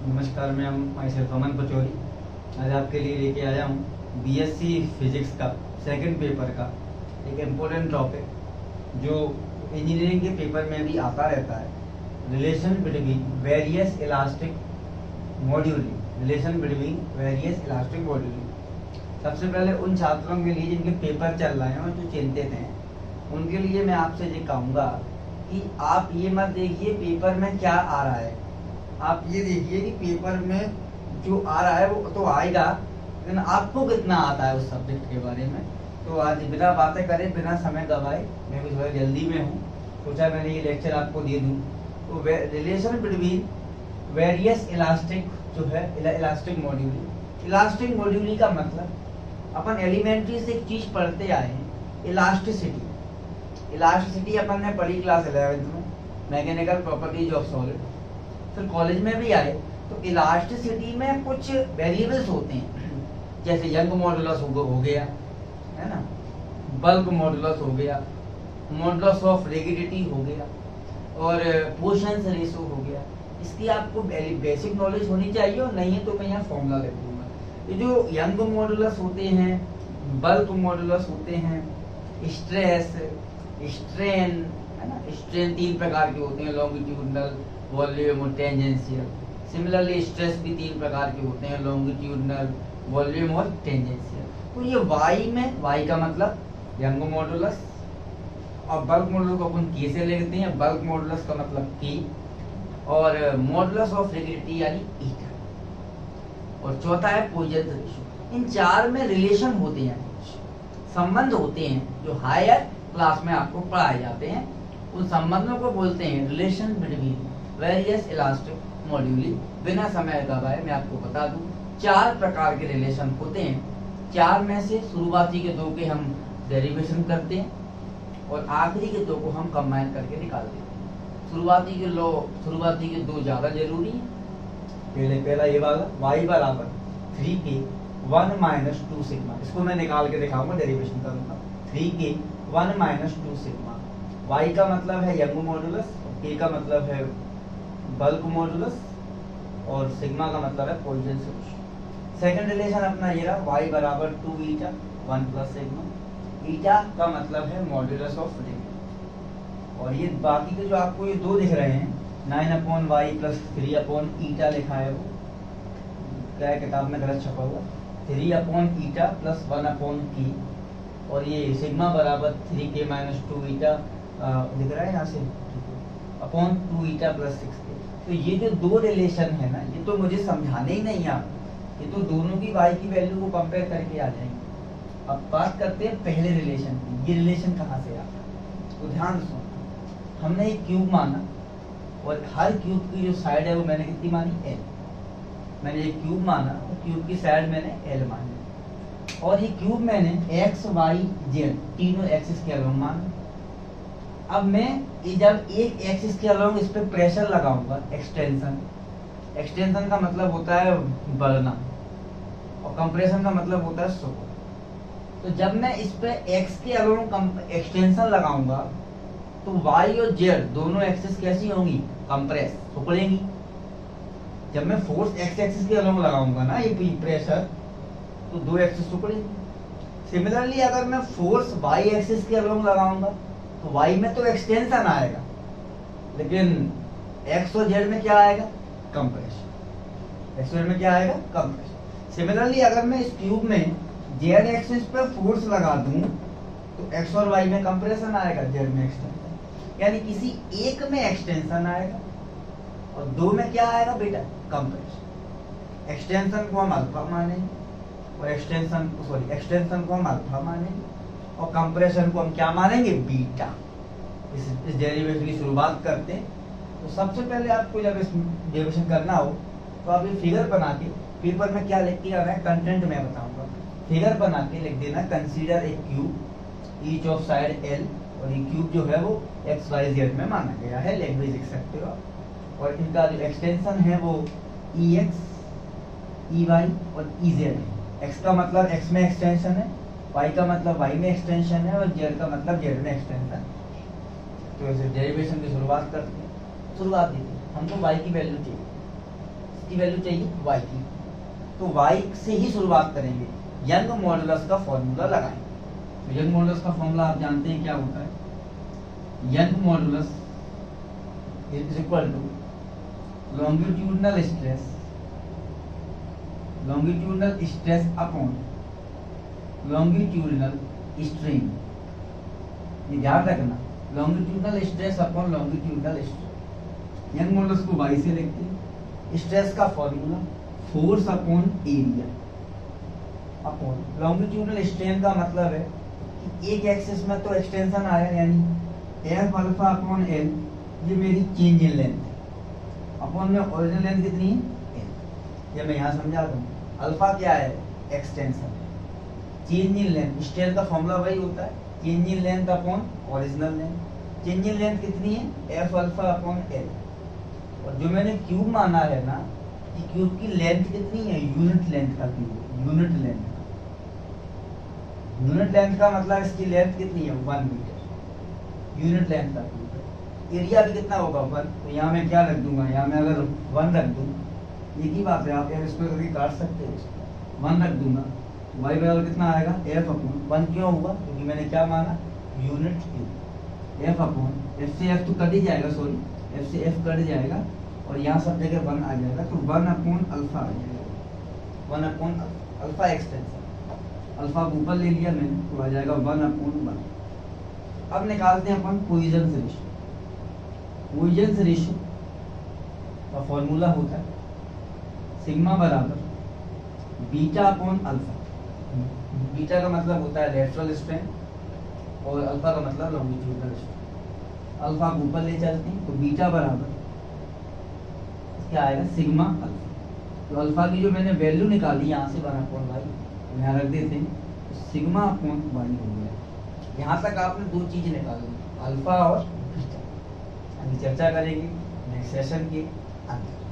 नमस्कार ma'am, myself Aman Pachauri. आज आपके लिए लेके आया हूँ बीएससी फिजिक्स का सेकंड पेपर का एक इम्पोर्टेंट टॉपिक जो इंजीनियरिंग के पेपर में भी आता रहता है, relation between various elastic moduli. Relation between various elastic moduli. सबसे पहले उन छात्रों के लिए जिनके पेपर चल रहे हैं और जो चिंतित हैं, उनके लिए मैं आपसे ये कहूँगा कि आप ये मत देखिए पेपर में क्या आ रहा है, आप ये देखिए कि पेपर में जो आ रहा है वो तो आएगा, लेकिन आपको कितना आता है उस सब्जेक्ट के बारे में। तो आज बिना बातें करे, बिना समय गवाए, मैं भी थोड़ा जल्दी में हूँ, सोचा मैंने ये लेक्चर आपको दे दूँ। तो रिलेशन बिटवीन वेरियस इलास्टिक जो है इलास्टिक मॉड्यूली। इलास्टिक मॉड्यूली का मतलब अपन एलिमेंट्री से एक चीज़ पढ़ते आए हैं, इलास्टिसिटी। इलास्टिसिटी अपन ने पढ़ी क्लास 11th में, मैकेनिकल प्रॉपर्टीज ऑफ सॉलिड। फिर कॉलेज में भी आए तो इलास्टिसिटी में कुछ वेरिएबल्स होते हैं, जैसे यंग मॉडुलस हो गया, है ना, बल्क मॉडुलस हो गया, मॉडुलस ऑफ रिगिडिटी हो गया, और पोर्शंस रेशो हो गया। इसकी आपको बेसिक नॉलेज होनी चाहिए, और नहीं है तो मैं यहाँ फॉर्मूला लिख दूंगा। ये जो यंग मॉडुलस होते हैं, बल्क मॉडुलस होते हैं, स्ट्रेस, स्ट्रेन, है ना। स्ट्रेन 3 प्रकार के होते हैं, लॉन्गिट्यूडनल, वॉल्यूम और टेंजेंशियल। सिमिलरली स्ट्रेस भी 3 प्रकार के होते हैं, लॉन्गिट्यूडनल, वॉल्यूम और टेंजेंशियल। तो ये वाई में, वाई का मतलब यंग मॉडुलस, और बल्क मॉडुलस को अपन के से लिखते हैं, बल्क मॉडुलस का मतलब के, और मॉडुलस ऑफ रिगिडिटी यानी ईटा, और चौथा है पॉइजन रेशियो। इन 4 में रिलेशन होते हैं, संबंध होते हैं जो हायर क्लास में आपको पढ़ाए जाते हैं। उन संबंधों को बोलते हैं रिलेशन बिटवीन वेरियस इलास्टिक मॉड्यूली। बिना समय गवाए मैं आपको बता दूं, 4 प्रकार के रिलेशन होते हैं। 4 में से शुरुआती के 2 के हम डेरिवेशन करते हैं, और आखिरी के 2 को हम कंबाइन करके निकाल देते हैं। शुरुआती के 2 ज्यादा जरूरी है। पहला ये वाला y बराबर 3k 1 माइनस 2 सिग्मा, इसको मैं निकाल के दिखाऊंगा, डेरिवेशन करूंगा। 3k 1 minus 2 sigma. y का मतलब है यंग मॉडुलस, k का मतलब है बल्क मॉडुलस, और सिग्मा का मतलब है पॉइजन रेशियो। सेकंड रिलेशन अपना ये रहा, y बराबर 2 ईटा 1 प्लस सिग्मा। ईटा का मतलब है मॉडुलस ऑफ रिगिडिटी। और ये बाकी के जो आपको ये 2 दिख रहे हैं, 9/y प्लस 3 ईटा लिखा है, वो क्या है, किताब में गलत छपा हुआ, 3 ईटा प्लस 1 k, और ये सिग्मा बराबर 3k माइनस 2 ईटा दिख रहा है यहाँ से, अपॉन 2 ईटा प्लस 6k। तो ये जो 2 रिलेशन है ना, ये तो मुझे समझाने ही नहीं आप, ये तो दोनों की y की वैल्यू को कंपेयर करके आ जाएंगे। अब बात करते हैं पहले रिलेशन की। ये रिलेशन कहाँ से आता है, तो ध्यान सुनो। हमने एक क्यूब माना, और हर क्यूब की जो साइड है वो मैंने कितनी मानी, l। मैंने एक क्यूब माना, तो क्यूब की साइड मैंने l मानी, और ये क्यूब मैंने x, y, z तीनों एक्सिस के अलोंग माना। अब मैं जब एक एक्सिस के अलोंग इस पे प्रेशर लगाऊंगा, एक्सटेंशन का मतलब होता है बढ़ना, और कंप्रेशन का मतलब होता है सुकड़। तो जब मैं इस पे x के अलोंग एक्सटेंशन लगाऊंगा, तो y और z दोनों एक्सिस कैसी होंगी, कंप्रेस, सुकड़ेंगी। जब मैं फोर्स x एक्सिस के अलोंग लगाऊंगा ना ये प्रेशर, तो 2 एक्सिस सुकड़ेंगी। सिमिलरली अगर मैं फोर्स y एक्सिस के अलोंग लगाऊंगा, तो y में तो एक्सटेंशन आएगा, लेकिन x और z में क्या आएगा, कंप्रेशन। x और z में क्या आएगा, कंप्रेशन। सिमिलरली अगर मैं इस क्यूब में z एक्सिस पर फोर्स लगा दूं, तो x और y में कंप्रेशन आएगा, z में एक्सटेंशन। यानी किसी एक में एक्सटेंशन आएगा और 2 में क्या आएगा बेटा, कंप्रेशन। एक्सटेंशन को हम अल्फा मानेंगे, और एक्सटेंशन को हम अल्फा मानेंगे, और कंप्रेशन को हम क्या मानेंगे, बीटा। इस डेरिवेशन की शुरुआत करते हैं। तो सबसे पहले आपको जब इस डेरिवेशन करना हो, तो आप ये फिगर बना के, पेपर में क्या लिख के आना है, कंटेंट में बताऊंगा, फिगर बना के लिख देना, consider a cube each of side l, और ये क्यूब जो है वो x y z में माना गया है, लैंग्वेज लिख सकते हो आप। और इनका जो एक्सटेंशन है वो ex, ey और ez है। x का मतलब x में एक्सटेंशन है, y का मतलब y में एक्सटेंशन है, और z का मतलब z में एक्सटेंशन है। तो ऐसे डेरिवेशन की शुरुआत करते हैं। शुरुआत दीजिए, हमको y की वैल्यू चाहिए, किसकी वैल्यू चाहिए, y की। तो y से ही शुरुआत करेंगे, यंग मॉडुलस का फॉर्मूला लगाएं। तो यंग मॉडुलस का फॉर्मूला आप जानते हैं क्या होता है, Young modulus is equal to longitudinal stress upon longitudinal strain. ये ध्यान रखना, longitudinal stress upon longitudinal strain. Young modulus को y से लिखते हैं, स्ट्रेस का formula force upon area upon longitudinal strain का मतलब है कि एक एक्सिस में तो एक्सटेंशन आया, यानी एफ अल्फा अपॉन एल, ये मेरी चेंज इन लेंथ है, अपॉन में ओरिजिनल लेंथ कितनी है, एल। ये मैं यहाँ समझा दूँ, अल्फा क्या है, extension. Change in length, strain का फॉर्मूला वही होता है, change in length upon original length. Change in length कितनी है, एफ अल्फा अपॉन एल। और जो मैंने क्यूब माना है ना, कि क्यूब की लेंथ कितनी है, यूनिट लेंथ का क्यूब, यूनिट लेंथ का। यूनिट लेंथ का मतलब इसकी लेंथ कितनी है, 1 मीटर, यूनिट लेंथ का क्यूब है। एरिया भी कितना होगा, 1। तो यहाँ मैं क्या रख दूंगा, यहाँ मैं अगर 1 रख दूँ, एक ही बात है, आप यार इसको कभी काट सकते हो, 1 रख दूंगा, वाई बराबर कितना आएगा, एफ अपॉन 1। क्यों हुआ, क्योंकि मैंने क्या माना, unit cube. F upon F से एफ तो कट ही जाएगा, सॉरी एफ से एफ कट जाएगा, और यहाँ सब जगह 1 आ जाएगा, तो 1 अपॉन अल्फा आ जाएगा, 1 अपॉन अल्फा एक्सटेंशन। अल्फा को ऊपर ले लिया मैंने, तो आ जाएगा 1 अपॉन 1। अब निकालते हैं अपन पॉइजन रेशियो। पॉइजन रेशियो का फॉर्मूला होता है सिग्मा बराबर बीटा अपॉन अल्फा। बीटा का मतलब होता है लेटरल स्ट्रेन और अल्फा का मतलब लॉन्गिट्यूडनल स्ट्रेन। अल्फा को ऊपर ले चलते हैं, तो बीटा बराबर क्या आएगा, सिग्मा अल्फा। तो अल्फा की जो मैंने वैल्यू निकाली यहाँ से 1 अपॉन वाई, यहाँ रख देते हैं, तो सिग्मा अपॉन वाई हो गया। यहाँ तक आपने 2 चीजें निकाली, अल्फा और बीटा। अभी चर्चा करेंगे नेक्स्ट सेशन के अंदर।